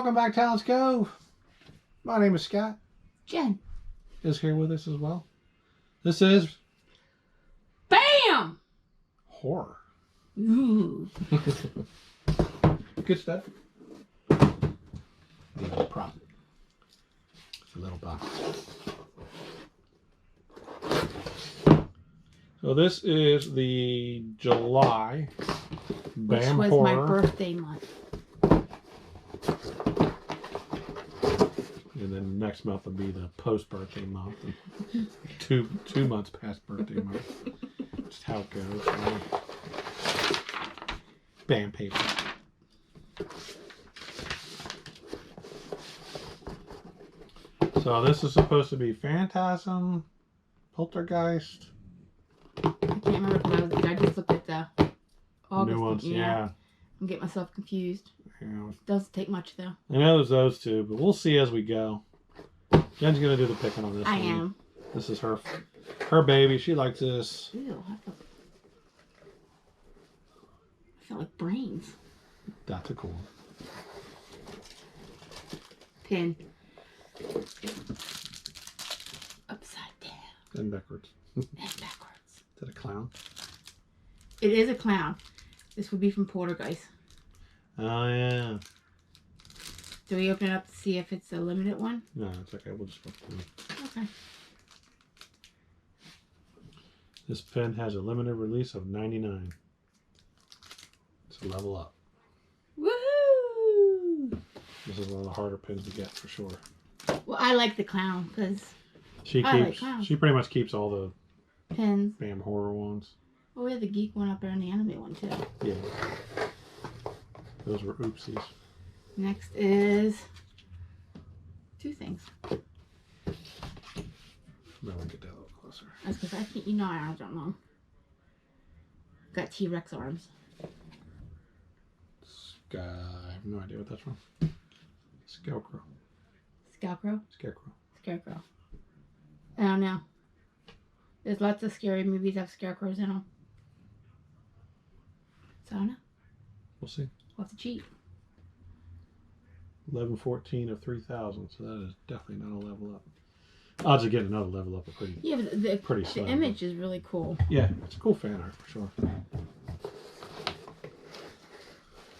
Welcome back, Talents Cove. My name is Scott. Jen is here with us as well. This is BAM! horror. Ooh. Good stuff. The little prop. It's a little box. So this is the July BAM Which was horror. my birthday month. And then next month will be the post-birthday month. And two months past birthday month. Just how it goes. BAM paper. So this is supposed to be Phantasm, Poltergeist. I can't remember when I was a kid. I just looked at the August. New ones, yeah. I'm getting myself confused. Yeah. Doesn't take much though. I know there's those two, but we'll see as we go. Jen's gonna do the picking on this I one. am. This is her baby. She likes this. Ew, I felt like brains. That's a cool one. Pin. Upside down. And backwards. And backwards. Is that a clown? It is a clown. This would be from Poltergeist. Oh yeah. Do we open it up to see if it's a limited one? No, it's okay. We'll just go through it. Okay. This pen has a limited release of 99. It's a level up. Woohoo! This is one of the harder pens to get for sure. Well, I like the clown because She I like keeps. clowns. She pretty much keeps all the pins. BAM horror ones. Oh, we have the geek one up there and the anime one too. Yeah. Those were oopsies. Next is two things. Now we get that a little closer. That's because I think I don't know. Got T-Rex arms. I have no idea what that's from. Scarecrow. Scarecrow. Scarecrow. I don't know. There's lots of scary movies that have scarecrows in them. So I don't know. We'll see. We'll have to cheat. 1114 of 3000, so that is definitely not a level up. Odds of getting another level up are pretty. Yeah, but Pretty the slim. image is really cool. Yeah, it's cool fan art for sure.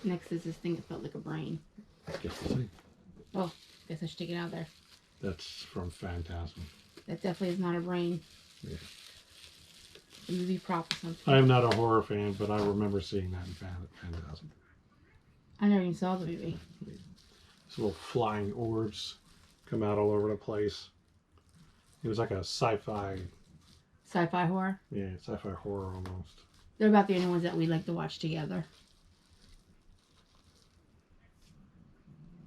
Next is this thing that felt like a brain. Guess we'll see. Oh, guess I should take it out of there. That's from Phantasm. That definitely is not a brain. Yeah. The movie prop or something. I am not a horror fan, but I remember seeing that in Phantasm. I never even saw the movie. These little flying orbs come out all over the place. It was like a sci-fi. Sci-fi horror. Yeah, sci-fi horror almost. They're about the only ones that we like to watch together.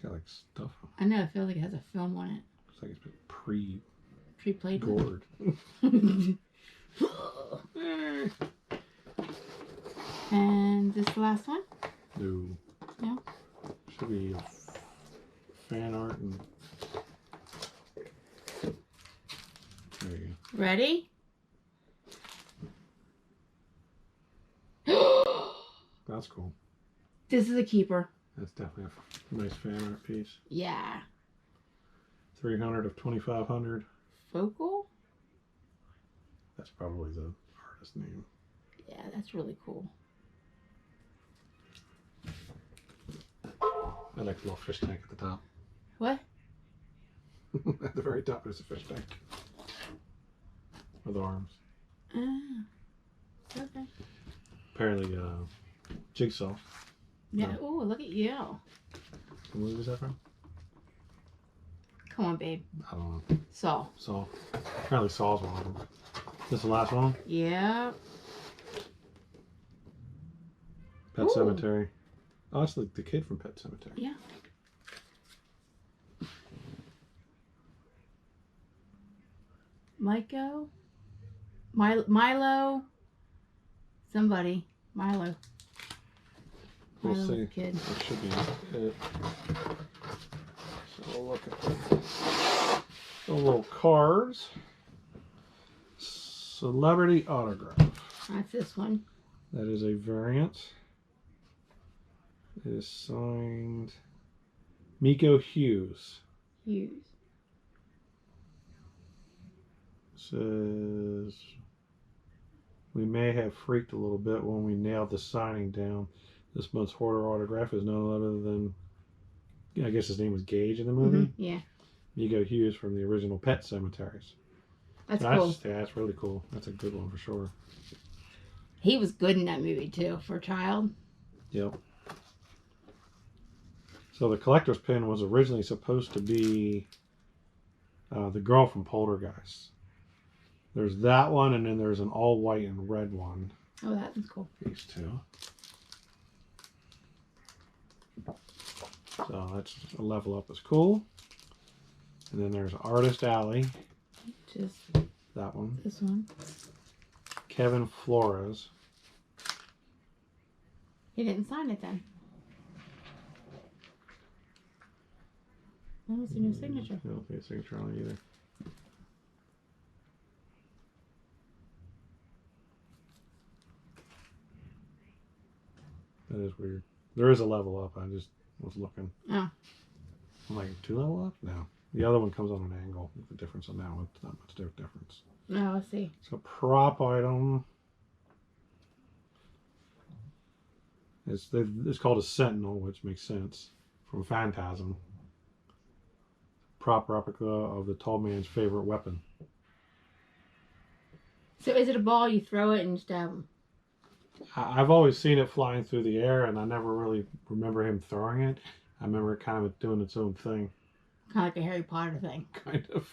Got like stuff. I know, it feels like it has a film on it. Looks like it's been pre-gored. Pre-played. And this the last one? No. No? Should be fan art and. There you go. Ready? That's cool. This is a keeper. That's definitely a nice fan art piece. Yeah. 300 of 2500. Focal? That's probably the artist name. Yeah, that's really cool. I like the little fish tank at the top. What? At the very top, there's a fish tank. With arms. Okay. Apparently, Jigsaw. Yeah. No. Oh, look at you. What movie was that from? Come on, babe. I don't know. Saw. Saw. Apparently Saw's one of them. This the last one? Yeah. Pet Ooh. Cemetery. Oh, that's like the kid from Pet Cemetery. Yeah. Milo. Somebody. Milo. We'll Milo's see. a kid. That should be it. So we'll look at the little cards. Celebrity autograph. That's this one. That is a variant. It is signed Miko Hughes Hughes. says, we may have freaked a little bit when we nailed the signing down. This month's Hoarder autograph is no other than, I guess his name was Gage in the movie. Yeah. Miko Hughes from the original Pet Cemeteries. That's So cool. Yeah, that's really cool. That's a good one for sure. He was good in that movie too, for a child. Yep. So the collector's pin was originally supposed to be the girl from Poltergeist. There's that one, and then there's an all white and red one. Oh, that was cool. These two. So that's a level up is cool. And then there's Artist Alley. Just That one. this one. Kevin Flores. He didn't sign it then. I don't see no signature. I don't see a signature on it either. That is weird. There is a level up. I just was looking. Oh. I'm like, 2 level up? No. The other one comes on an angle. The difference on that one, it's not much difference. No, let's see. So prop item. It's called a Sentinel, which makes sense, from Phantasm. Prop replica of the tall man's favorite weapon. So is it a ball? You throw it and you stab him? I've always seen it flying through the air, and I never really remember him throwing it. I remember it kind of doing its own thing. Kind of like a Harry Potter thing. Kind of.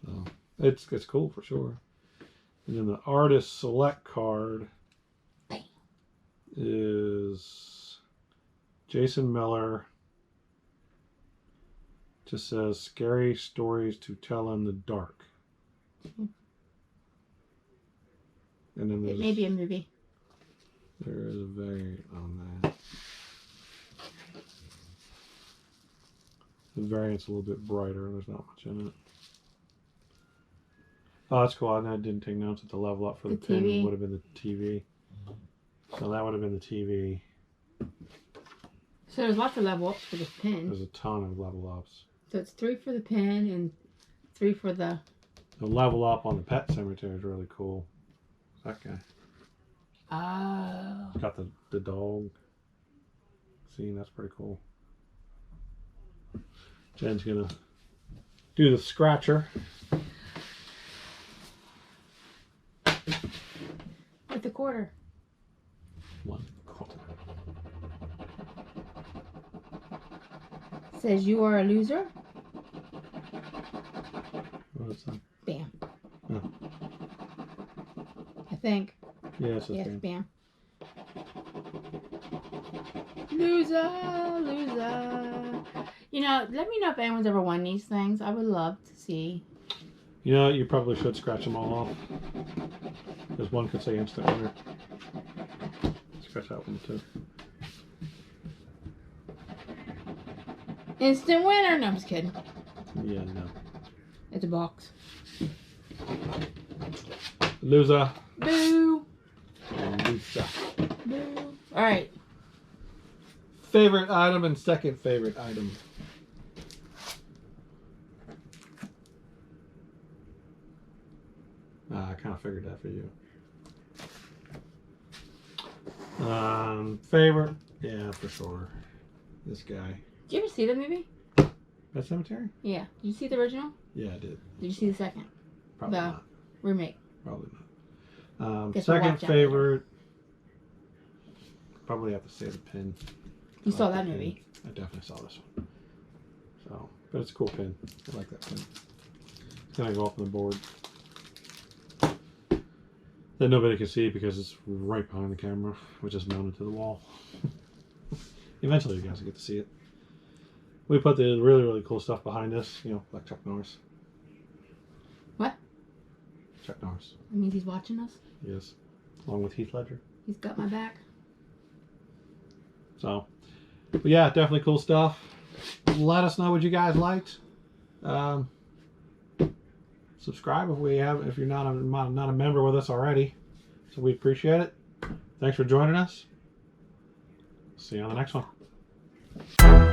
So it's cool for sure. And then the artist select card is Jason Miller. Just says scary stories to tell in the dark. And then It may be a movie. there is a variant on that. The variant's a little bit brighter. There's not much in it. Oh, that's cool. I didn't take notes at the level up for the pin. TV. Would have been the TV. So that would have been the TV. So there's lots of level ups for this pin. There's a ton of level ups. So it's 3 for the pin and 3 for the... The level up on the Pet Cemetery is really cool. That guy. Oh. He's got the dog. See, that's pretty cool. Jen's gonna do the scratcher. With the quarter. One quarter. Says you are a loser. What is that? Bam. Oh. I think. Yeah, it's a Yes, thing. bam. Loser, loser. You know, let me know if anyone's ever won these things. I would love to see. You know, you probably should scratch them all off. Because one could say instant winner. Scratch that one too. Instant winner. No, I'm just kidding. Yeah, no. It's a box. Loser. Boo. Loser. Boo. All right. Favorite item and second favorite item. I kind of figured that for you. Favorite? Yeah, for sure. This guy. Did you ever see the movie? Pet Cemetery? Yeah. Did you see the original? Yeah, I did. Did you see the second? Probably The not. remake. Probably not. Guess we'll Second watch that later. favorite. Probably have to say the pin. You I saw like that the pin. movie. I definitely saw this one. So, but it's a cool pin. I like that pin. It's gonna go up on the board. That nobody can see because it's right behind the camera, which is mounted to the wall. Eventually, you guys will get to see it. We put the really, really cool stuff behind us, you know, like Chuck Norris. What? Chuck Norris, That means he's watching us. yes. Along with Heath Ledger. He's got my back. So, but yeah, definitely cool stuff. Let us know what you guys liked. Subscribe if you're not a member with us already. So we appreciate it. Thanks for joining us. See you on the next one. Bye.